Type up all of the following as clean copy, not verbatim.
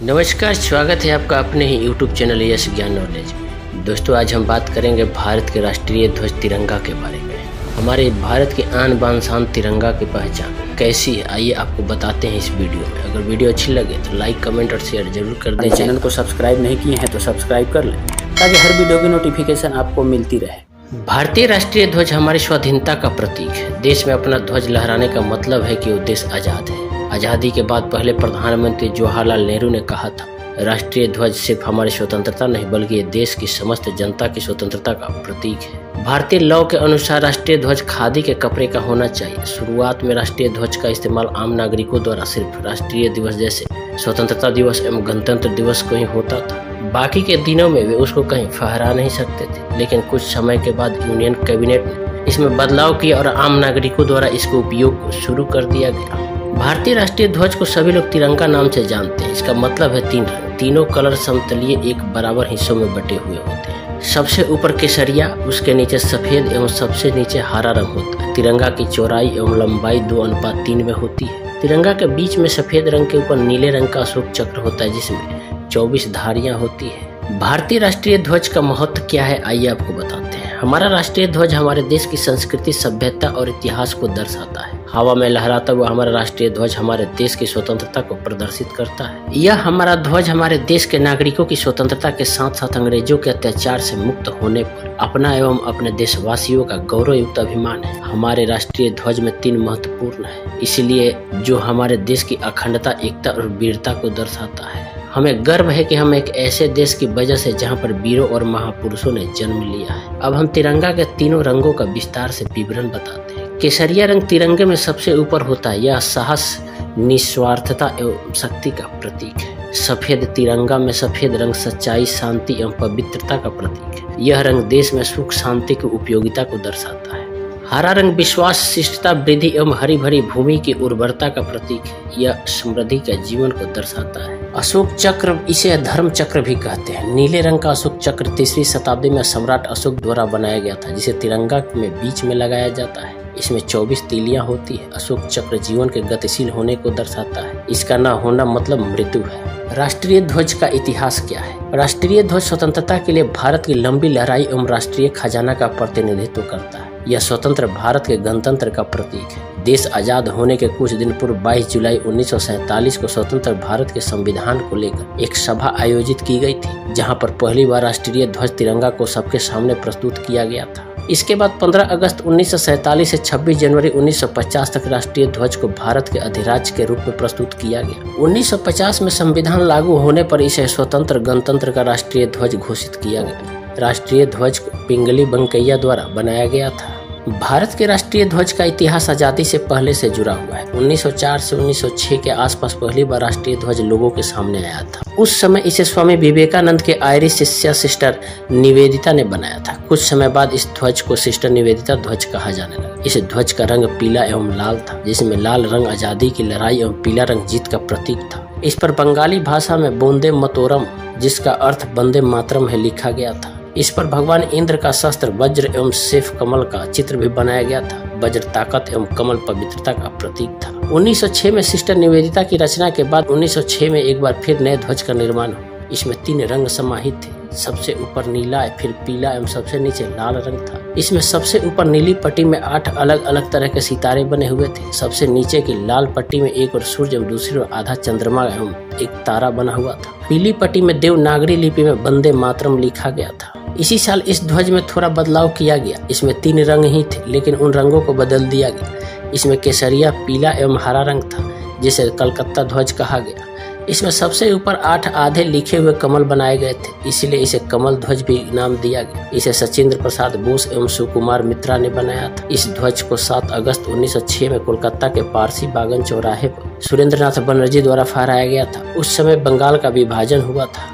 नमस्कार, स्वागत है आपका अपने ही YouTube चैनल यस ज्ञान नॉलेज में। दोस्तों, आज हम बात करेंगे भारत के राष्ट्रीय ध्वज तिरंगा के बारे में। हमारे भारत के आन बान शान तिरंगा की पहचान कैसी है, आइए आपको बताते हैं इस वीडियो में। अगर वीडियो अच्छी लगे तो लाइक, कमेंट और शेयर जरूर कर दें। चैनल को सब्सक्राइब नहीं किए हैं तो सब्सक्राइब कर लें ताकि हर वीडियो की नोटिफिकेशन आपको मिलती रहे। भारतीय राष्ट्रीय ध्वज हमारी स्वाधीनता का प्रतीक है। देश में अपना ध्वज लहराने का मतलब है कि वो देश आज़ाद है। आज़ादी के बाद पहले प्रधानमंत्री जवाहरलाल नेहरू ने कहा था, राष्ट्रीय ध्वज सिर्फ हमारी स्वतंत्रता नहीं बल्कि ये देश की समस्त जनता की स्वतंत्रता का प्रतीक है। भारतीय लॉ के अनुसार राष्ट्रीय ध्वज खादी के कपड़े का होना चाहिए। शुरुआत में राष्ट्रीय ध्वज का इस्तेमाल आम नागरिकों द्वारा सिर्फ राष्ट्रीय दिवस जैसे स्वतंत्रता दिवस एवं गणतंत्र दिवस को ही होता था। बाकी के दिनों में वे उसको कहीं फहरा नहीं सकते थे, लेकिन कुछ समय के बाद यूनियन कैबिनेट ने इसमें बदलाव किया और आम नागरिकों द्वारा इसके उपयोग को शुरू कर दिया गया। भारतीय राष्ट्रीय ध्वज को सभी लोग तिरंगा नाम से जानते हैं। इसका मतलब है तीन रंग। तीनों कलर समतलीय एक बराबर हिस्सों में बटे हुए होते हैं। सबसे ऊपर केसरिया, उसके नीचे सफेद एवं सबसे नीचे हरा रंग होता है। तिरंगा की चौड़ाई एवं लंबाई 2:3 में होती है। तिरंगा के बीच में सफेद रंग के ऊपर नीले रंग का अशोक चक्र होता है जिसमें 24 धारियां होती है। भारतीय राष्ट्रीय ध्वज का महत्व क्या है, आइए आपको बताते हैं। हमारा राष्ट्रीय ध्वज हमारे देश की संस्कृति, सभ्यता और इतिहास को दर्शाता है। हवा में लहराता हुआ हमारा राष्ट्रीय ध्वज हमारे देश की स्वतंत्रता को प्रदर्शित करता है। यह हमारा ध्वज हमारे देश के नागरिकों की स्वतंत्रता के साथ साथ अंग्रेजों के अत्याचार से मुक्त होने पर अपना एवं अपने देशवासियों का गौरवयुक्त अभिमान है। हमारे राष्ट्रीय ध्वज में 3 महत्वपूर्ण है, इसलिए जो हमारे देश की अखंडता, एकता और वीरता को दर्शाता है। हमें गर्व है कि हम एक ऐसे देश की वजह से जहां पर वीरों और महापुरुषों ने जन्म लिया है। अब हम तिरंगा के तीनों रंगों का विस्तार से विवरण बताते हैं। केसरिया रंग तिरंगे में सबसे ऊपर होता है। यह साहस, निस्वार्थता एवं शक्ति का प्रतीक है। सफेद तिरंगा में सफेद रंग सच्चाई, शांति एवं पवित्रता का प्रतीक है। यह रंग देश में सुख शांति की उपयोगिता को दर्शाता है। हरा रंग विश्वास, शिष्टता, वृद्धि एवं हरी भरी भूमि की उर्वरता का प्रतीक है। यह समृद्धि के जीवन को दर्शाता है। अशोक चक्र, इसे धर्म चक्र भी कहते हैं। नीले रंग का अशोक चक्र 3वीं शताब्दी में सम्राट अशोक द्वारा बनाया गया था, जिसे तिरंगा में बीच में लगाया जाता है। इसमें 24 तीलियां होती है। अशोक चक्र जीवन के गतिशील होने को दर्शाता है। इसका न होना मतलब मृत्यु है। राष्ट्रीय ध्वज का इतिहास क्या है? राष्ट्रीय ध्वज स्वतंत्रता के लिए भारत की लंबी लड़ाई एवं राष्ट्रीय खजाना का प्रतिनिधित्व करता है। यह स्वतंत्र भारत के गणतंत्र का प्रतीक है। देश आजाद होने के कुछ दिन पूर्व 22 जुलाई 1947 को स्वतंत्र भारत के संविधान को लेकर एक सभा आयोजित की गई थी, जहां पर पहली बार राष्ट्रीय ध्वज तिरंगा को सबके सामने प्रस्तुत किया गया था। इसके बाद 15 अगस्त 1947 से 26 जनवरी 1950 तक राष्ट्रीय ध्वज को भारत के अधिराज्य के रूप में प्रस्तुत किया गया। 1950 में संविधान लागू होने पर इसे स्वतंत्र गणतंत्र का राष्ट्रीय ध्वज घोषित किया गया। राष्ट्रीय ध्वज को पिंगली वेंकैया द्वारा बनाया गया था। भारत के राष्ट्रीय ध्वज का इतिहास आजादी से पहले से जुड़ा हुआ है। 1904 से 1906 के आसपास पहली बार राष्ट्रीय ध्वज लोगों के सामने आया था। उस समय इसे स्वामी विवेकानंद के आयरिश शिष्या सिस्टर निवेदिता ने बनाया था। कुछ समय बाद इस ध्वज को सिस्टर निवेदिता ध्वज कहा जाने लगा। इस ध्वज का रंग पीला एवं लाल था, जिसमें लाल रंग आजादी की लड़ाई एवं पीला रंग जीत का प्रतीक था। इस पर बंगाली भाषा में वंदे मातरम, जिसका अर्थ वंदे मातरम है, लिखा गया था। इस पर भगवान इंद्र का शस्त्र वज्र एवं सैफ कमल का चित्र भी बनाया गया था। वज्र ताकत एवं कमल पवित्रता का प्रतीक था। 1906 में सिस्टर निवेदिता की रचना के बाद 1906 में एक बार फिर नए ध्वज का निर्माण हुआ। इसमें 3 रंग समाहित थे। सबसे ऊपर नीला, फिर पीला एवं सबसे नीचे लाल रंग था। इसमें सबसे ऊपर नीली पट्टी में 8 अलग अलग तरह के सितारे बने हुए थे। सबसे नीचे की लाल पट्टी में एक और सूर्य एवं दूसरी ओर आधा चंद्रमा एवं एक तारा बना हुआ था। पीली पट्टी में देवनागरी लिपि में वंदे मातरम लिखा गया था। इसी साल इस ध्वज में थोड़ा बदलाव किया गया। इसमें 3 रंग ही थे, लेकिन उन रंगों को बदल दिया गया। इसमें केसरिया, पीला एवं हरा रंग था, जिसे कलकत्ता ध्वज कहा गया। इसमें सबसे ऊपर 8 आधे लिखे हुए कमल बनाए गए थे, इसलिए इसे कमल ध्वज भी नाम दिया गया। इसे सचिंद्र प्रसाद बोस एवं सुकुमार मित्रा ने बनाया था। इस ध्वज को 7 अगस्त 1906 में कोलकाता के पारसी बागन चौराहे पर सुरेंद्रनाथ बनर्जी द्वारा फहराया गया था। उस समय बंगाल का विभाजन हुआ था,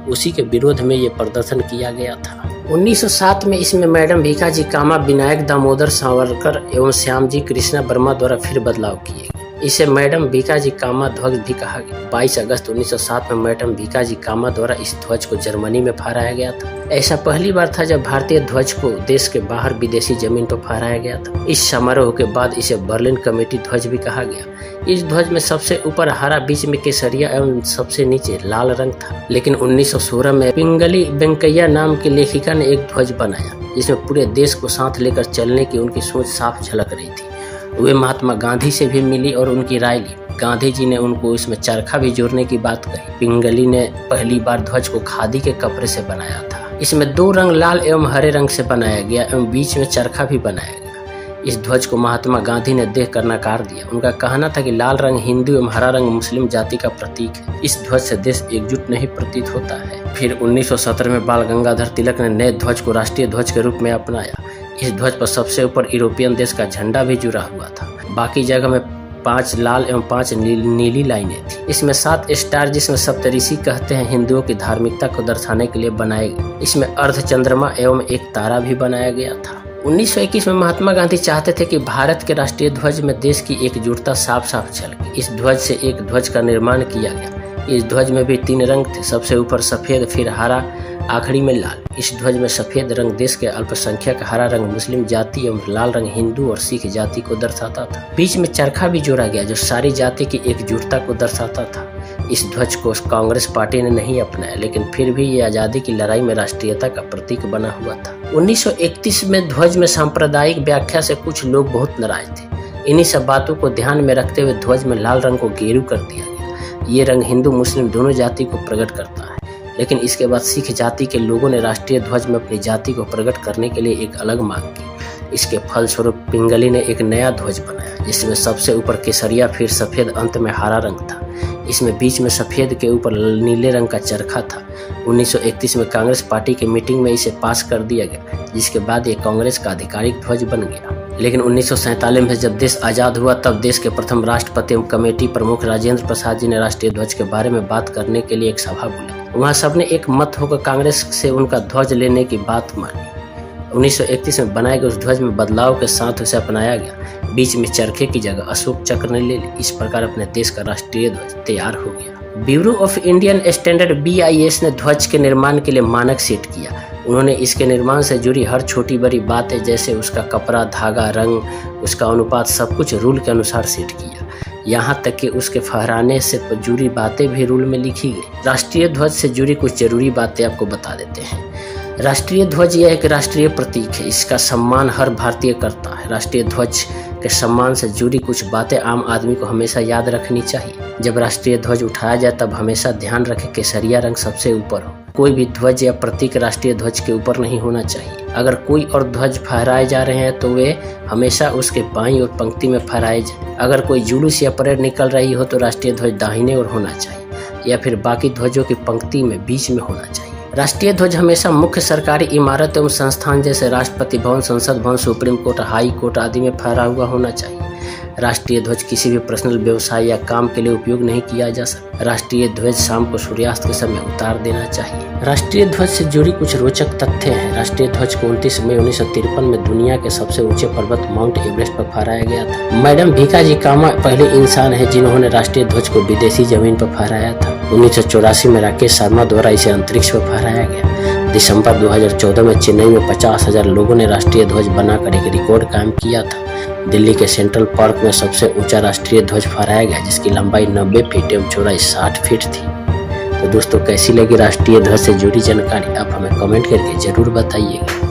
उसी के विरोध में ये प्रदर्शन किया गया था। 1907 में इसमें मैडम भीखाजी कामा, विनायक दामोदर सावरकर एवं श्यामजी कृष्णा वर्मा द्वारा फिर बदलाव किए गए। इसे मैडम भीकाजी कामा ध्वज भी कहा गया। 22 अगस्त 1907 में मैडम भीकाजी कामा द्वारा इस ध्वज को जर्मनी में फहराया गया था। ऐसा पहली बार था जब भारतीय ध्वज को देश के बाहर विदेशी जमीन पर फहराया गया था। इस समारोह के बाद इसे बर्लिन कमेटी ध्वज भी कहा गया। इस ध्वज में सबसे ऊपर हरा, बीच में केसरिया एवं सबसे नीचे लाल रंग था। लेकिन 1916 में पिंगली वेंकैया नाम की लेखिका ने एक ध्वज बनाया जिसमें पूरे देश को साथ लेकर चलने की उनकी सोच साफ झलक रही थी। वे महात्मा गांधी से भी मिली और उनकी राय ली। गांधी जी ने उनको इसमें चरखा भी जोड़ने की बात कही। पिंगली ने पहली बार ध्वज को खादी के कपड़े से बनाया था। इसमें 2 रंग लाल एवं हरे रंग से बनाया गया एवं बीच में चरखा भी बनाया गया। इस ध्वज को महात्मा गांधी ने देखकर नकार दिया। उनका कहना था कि लाल रंग हिंदू एवं हरा रंग मुस्लिम जाति का प्रतीक है। इस ध्वज से देश एकजुट नहीं प्रतीत होता है। फिर 1917 में बाल गंगाधर तिलक ने नए ध्वज को राष्ट्रीय ध्वज के रूप में अपनाया। इस ध्वज पर सबसे ऊपर यूरोपियन देश का झंडा भी जुड़ा हुआ था। बाकी जगह में 5 लाल एवं 5 नीली लाइनें थी। इसमें 7 स्टार, जिसमें सप्तऋषि कहते हैं, हिंदुओं की धार्मिकता को दर्शाने के लिए बनाए गए। इसमें अर्ध चंद्रमा एवं एक तारा भी बनाया गया था। 1921 में महात्मा गांधी चाहते थे कि भारत के राष्ट्रीय ध्वज में देश की एकजुटता साफ साफ झलके। इस ध्वज से एक ध्वज का निर्माण किया गया। इस ध्वज में भी 3 रंग थे, सबसे ऊपर सफेद, फिर हरा, आखिरी में लाल। इस ध्वज में सफेद रंग देश के अल्पसंख्यक, हरा रंग मुस्लिम जाति एवं लाल रंग हिंदू और सिख जाति को दर्शाता था। बीच में चरखा भी जोड़ा गया जो सारी जाति की एकजुटता को दर्शाता था। इस ध्वज को कांग्रेस पार्टी ने नहीं अपनाया, लेकिन फिर भी ये आजादी की लड़ाई में राष्ट्रीयता का प्रतीक बना हुआ था। 1931 में ध्वज में सांप्रदायिक व्याख्या से कुछ लोग बहुत नाराज थे। इन्हीं सब बातों को ध्यान में रखते हुए ध्वज में लाल रंग को गेरू कर दिया गया। ये रंग हिंदू मुस्लिम दोनों जाति को प्रकट करता है। लेकिन इसके बाद सिख जाति के लोगों ने राष्ट्रीय ध्वज में अपनी जाति को प्रकट करने के लिए एक अलग मांग की। इसके फलस्वरूप पिंगली ने एक नया ध्वज बनाया जिसमें सबसे ऊपर केसरिया, फिर सफेद, अंत में हरा रंग था। इसमें बीच में सफेद के ऊपर नीले रंग का चरखा था। 1931 में कांग्रेस पार्टी की मीटिंग में इसे पास कर दिया गया, जिसके बाद ये कांग्रेस का आधिकारिक ध्वज बन गया। लेकिन 1947 में जब देश आजाद हुआ तब देश के प्रथम राष्ट्रपति एवं कमेटी प्रमुख राजेंद्र प्रसाद जी ने राष्ट्रीय ध्वज के बारे में बात करने के लिए एक सभा बुलाई। वहाँ सबने एक मत होकर कांग्रेस से उनका ध्वज लेने की बात मानी। 1931 में बनाए गए उस ध्वज में बदलाव के साथ उसे अपनाया गया। बीच में चरखे की जगह अशोक चक्र ने ले ली। इस प्रकार अपने देश का राष्ट्रीय ध्वज तैयार हो गया। Bureau of Indian standard BIS ने ध्वज के निर्माण के लिए मानक सेट किया। उन्होंने इसके निर्माण से जुड़ी हर छोटी बड़ी बातें, जैसे उसका कपड़ा, धागा, रंग, उसका अनुपात, सब कुछ रूल के अनुसार सेट किया। यहाँ तक कि उसके फहराने से जुड़ी बातें भी रूल में लिखी गई। राष्ट्रीय ध्वज से जुड़ी कुछ जरूरी बातें आपको बता देते हैं। राष्ट्रीय ध्वज यह एक राष्ट्रीय प्रतीक है। इसका सम्मान हर भारतीय करता है। राष्ट्रीय ध्वज के सम्मान से जुड़ी कुछ बातें आम आदमी को हमेशा याद रखनी चाहिए। जब राष्ट्रीय ध्वज उठाया जाए तब हमेशा ध्यान रखें केसरिया रंग सबसे ऊपर हो। कोई भी ध्वज या प्रतीक राष्ट्रीय ध्वज के ऊपर नहीं होना चाहिए। अगर कोई और ध्वज फहराए जा रहे हैं तो वे हमेशा उसके बाईं ओर पंक्ति में फहराए जाए। अगर कोई जुलूस या परेड निकल रही हो तो राष्ट्रीय ध्वज दाहिने ओर होना चाहिए या फिर बाकी ध्वजों की पंक्ति में बीच में होना चाहिए। राष्ट्रीय ध्वज हमेशा मुख्य सरकारी इमारत एवं संस्थान जैसे राष्ट्रपति भवन, संसद भवन, सुप्रीम कोर्ट, हाई कोर्ट आदि में फहरा हुआ होना चाहिए। राष्ट्रीय ध्वज किसी भी पर्सनल व्यवसाय या काम के लिए उपयोग नहीं किया जा सकता। राष्ट्रीय ध्वज शाम को सूर्यास्त के समय उतार देना चाहिए। राष्ट्रीय ध्वज से जुड़ी कुछ रोचक तथ्य हैं। राष्ट्रीय ध्वज को 29 मई 1953 में दुनिया के सबसे ऊंचे पर्वत माउंट एवरेस्ट पर फहराया गया था। मैडम भीकाजी कामा पहले इंसान है जिन्होंने राष्ट्रीय ध्वज को विदेशी जमीन पर फहराया था। 1984 में राकेश शर्मा द्वारा इसे अंतरिक्ष पर फहराया गया। दिसंबर 2014 में चेन्नई में 50,000 लोगों ने राष्ट्रीय ध्वज बनाकर एक रिकॉर्ड कायम किया था। दिल्ली के सेंट्रल पार्क में सबसे ऊंचा राष्ट्रीय ध्वज फहराया गया जिसकी लंबाई 90 फीट एवं चौड़ाई 60 फीट थी। तो दोस्तों, कैसी लगी राष्ट्रीय ध्वज से जुड़ी जानकारी आप हमें कमेंट करके जरूर बताइएगा।